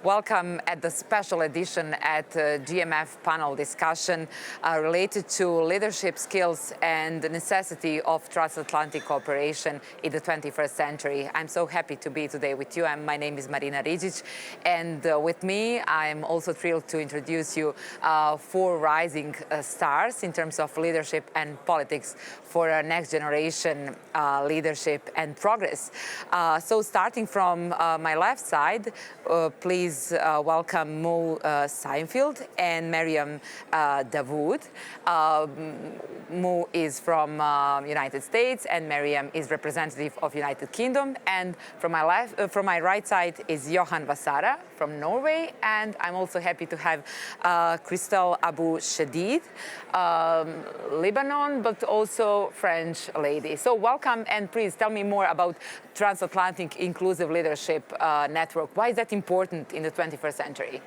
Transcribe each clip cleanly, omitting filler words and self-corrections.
Welcome at the special edition at GMF panel discussion related to leadership skills and the necessity of transatlantic cooperation in the 21st century. I'm so happy to be today with you. My name is Marina Ridjic, and with me, I'm also thrilled to introduce you four rising stars in terms of leadership and politics for next generation leadership and progress. So starting from my left side, please welcome Seifeldein and Mariam Dawood. Mo is from United States and Mariam is representative of United Kingdom. And from my right side is Johan Vasara from Norway. And I'm also happy to have Christelle Abou Chedid, Lebanon, but also French lady. So welcome, and please tell me more about Transatlantic Inclusive Leadership Network. Why is that important in the 21st century?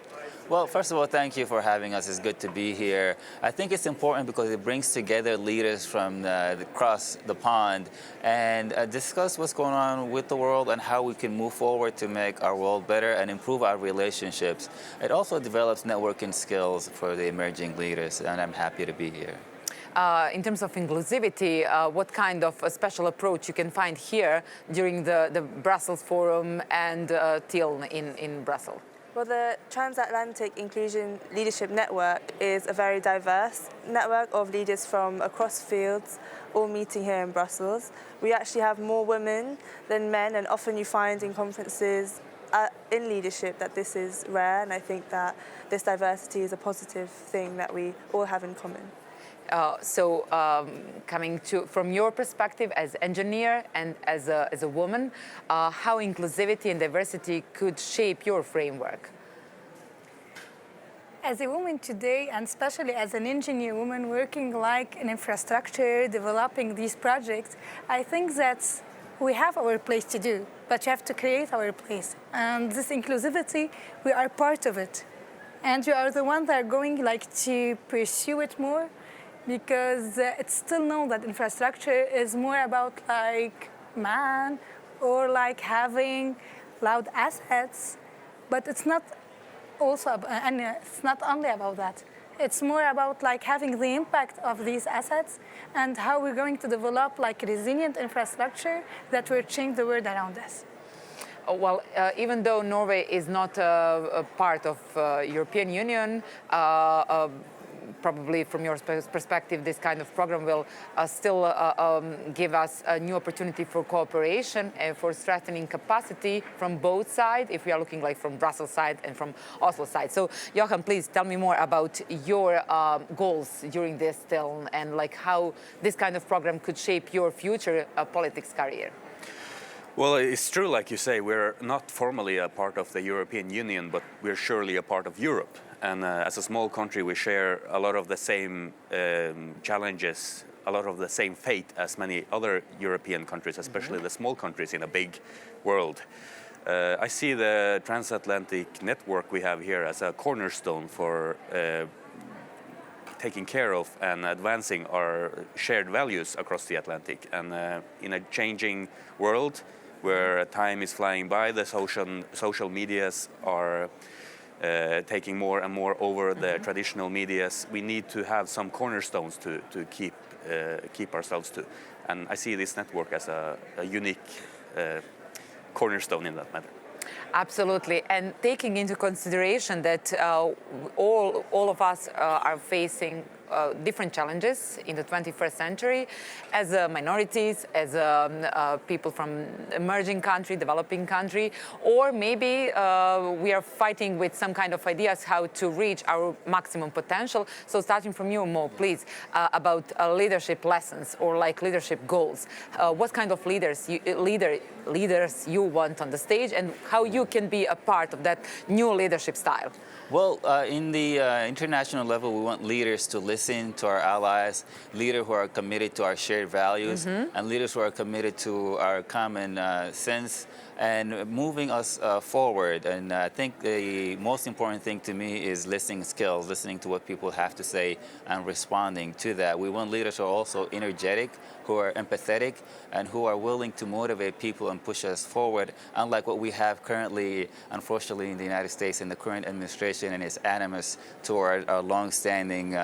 Well, first of all, thank you for having us. It's good to be here. I think it's important because it brings together leaders from across the pond and discuss what's going on with the world and how we can move forward to make our world better and improve our relationships. It also develops networking skills for the emerging leaders, and I'm happy to be here. In terms of inclusivity, what kind of a special approach you can find here during the Brussels Forum and TIL in Brussels? Well, the Transatlantic Inclusion Leadership Network is a very diverse network of leaders from across fields, all meeting here in Brussels. We actually have more women than men, and often you find in conferences in leadership that this is rare, and I think that this diversity is a positive thing that we all have in common. Coming from your perspective as engineer and as a woman, how inclusivity and diversity could shape your framework? As a woman today, and especially as an engineer woman working like in infrastructure, developing these projects, I think that we have our place to do, but you have to create our place. And this inclusivity, we are part of it. And we are the ones that are going to pursue it more, because it's still known that infrastructure is more about man or having loud assets, but it's not also and it's not only about that. It's more about having the impact of these assets and how we're going to develop resilient infrastructure that will change the world around us. Well, even though Norway is not a part of European Union, probably from your perspective, this kind of program will still give us a new opportunity for cooperation and for strengthening capacity from both sides, if we are looking from Brussels side and from Oslo side. So, Johan, please tell me more about your goals during this still and how this kind of program could shape your future politics career. Well, it's true, like you say, we're not formally a part of the European Union, but we're surely a part of Europe. And as a small country, we share a lot of the same challenges, a lot of the same fate as many other European countries, especially the small countries in a big world. I see the transatlantic network we have here as a cornerstone for taking care of and advancing our shared values across the Atlantic. And in a changing world where time is flying by, the social medias are taking more and more over the traditional medias, we need to have some cornerstones to keep ourselves to. And I see this network as a unique cornerstone in that matter. Absolutely, and taking into consideration that all of us are facing different challenges in the 21st century as minorities, as people from emerging country, developing country, or maybe we are fighting with some kind of ideas how to reach our maximum potential. So starting from you, Mo, please, about leadership lessons or leadership goals. What kind of leaders you want on the stage and how you can be a part of that new leadership style? Well, in the international level, we want leaders to listen to our allies, leaders who are committed to our shared values, and leaders who are committed to our common sense and moving us forward. And I think the most important thing to me is listening skills, listening to what people have to say and responding to that. We want leaders who are also energetic, who are empathetic, and who are willing to motivate people and push us forward, unlike what we have currently, unfortunately, in the United States in the current administration and its animus toward our long-standing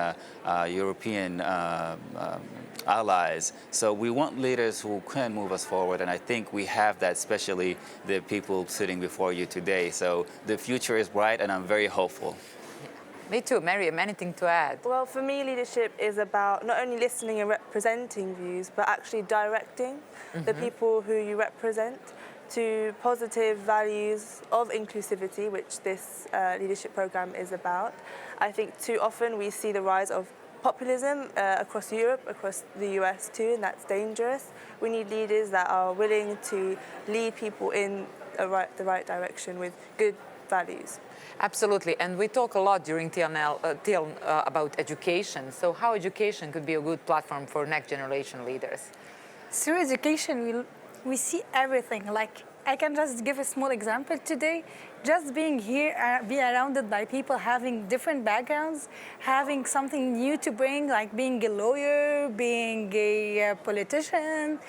European allies. So we want leaders who can move us forward, and I think we have that, especially the people sitting before you today. So the future is bright, and I'm very hopeful. Me too. Mariam, anything to add? Well, for me, leadership is about not only listening and representing views, but actually directing the people who you represent to positive values of inclusivity, which this leadership program is about. I think too often we see the rise of populism across Europe, across the US too, and that's dangerous. We need leaders that are willing to lead people in the right direction with good values. Absolutely, and we talk a lot during TL about education. So how education could be a good platform for next generation leaders? Through education, we see everything. Like, I can just give a small example today. Just being here, being surrounded by people having different backgrounds, having something new to bring, like being a lawyer, being a politician,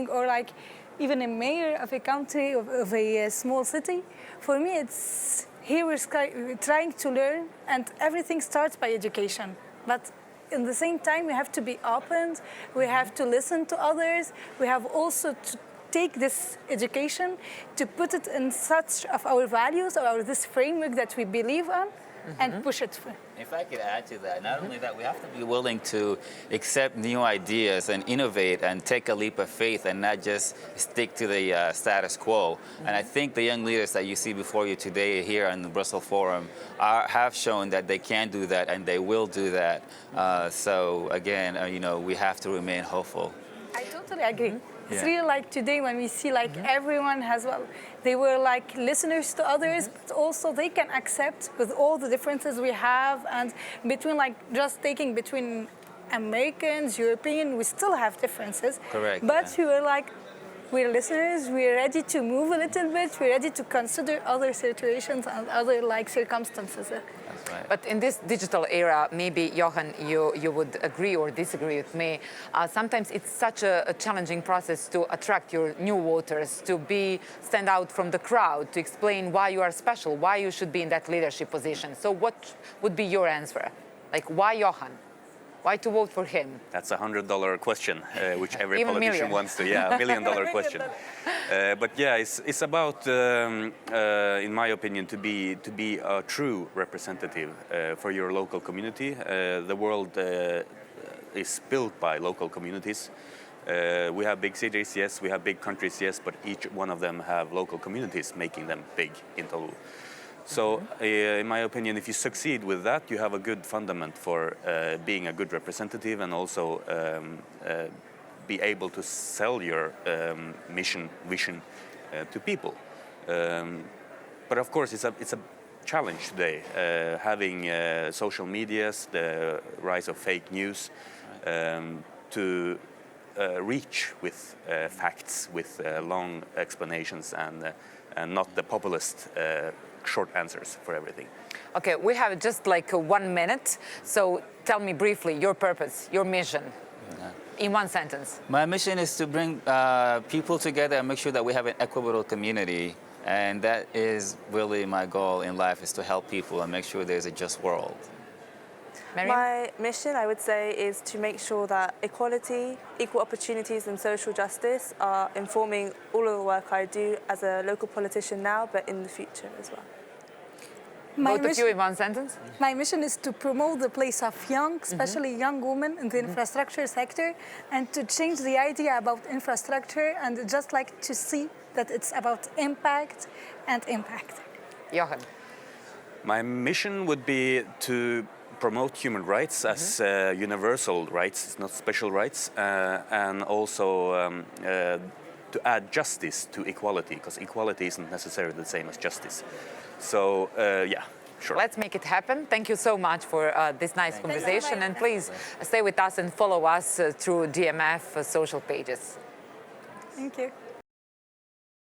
or like even a mayor of a country, of a small city. For me, it's here we're trying to learn, and everything starts by education. But in the same time, we have to be open, we have to listen to others, we have also to take this education to put it in such of our values or this framework that we believe on and push it through. If I could add to that, not only that, we have to be willing to accept new ideas and innovate and take a leap of faith and not just stick to the status quo. And I think the young leaders that you see before you today here on the Brussels Forum have shown that they can do that and they will do that. So again, we have to remain hopeful. I totally agree. It's really like today when we see like everyone has, they were like listeners to others, but also they can accept with all the differences we have, and between like just taking between Americans, European, we still have differences. Correct. But we were like, we're listeners, we're ready to move a little bit, we're ready to consider other situations and other like circumstances. That's right. But in this digital era, maybe, Johan, you would agree or disagree with me. Sometimes it's such a challenging process to attract your new voters, to stand out from the crowd, to explain why you are special, why you should be in that leadership position. So what would be your answer? Like, why Johan? Why to vote for him? That's $100 question, which every Even politician million. wants to. Yeah, $1 million question. But yeah, it's about, in my opinion, to be a true representative for your local community. The world is built by local communities. We have big cities, yes. We have big countries, yes. But each one of them have local communities, making them big in total. So, in my opinion, if you succeed with that, you have a good fundament for being a good representative and also be able to sell your vision to people. But of course, it's a challenge today, having social medias, the rise of fake news, to reach with facts, with long explanations, and not the populist short answers for everything. Okay, we have just like 1 minute. So tell me briefly your purpose, your mission, in one sentence. My mission is to bring people together and make sure that we have an equitable community. And that is really my goal in life, is to help people and make sure there's a just world. Mariam? My mission, I would say, is to make sure that equality, equal opportunities and social justice are informing all of the work I do as a local politician now, but in the future as well. Both of you in one sentence? My mission is to promote the place of young, especially young women in the infrastructure sector, and to change the idea about infrastructure and just like to see that it's about impact and impact. Johan? My mission would be to promote human rights as universal rights, not special rights, and also to add justice to equality, because equality isn't necessarily the same as justice. So, yeah, sure. Let's make it happen. Thank you so much for this nice conversation. And please stay with us and follow us through DMF social pages. Thank you.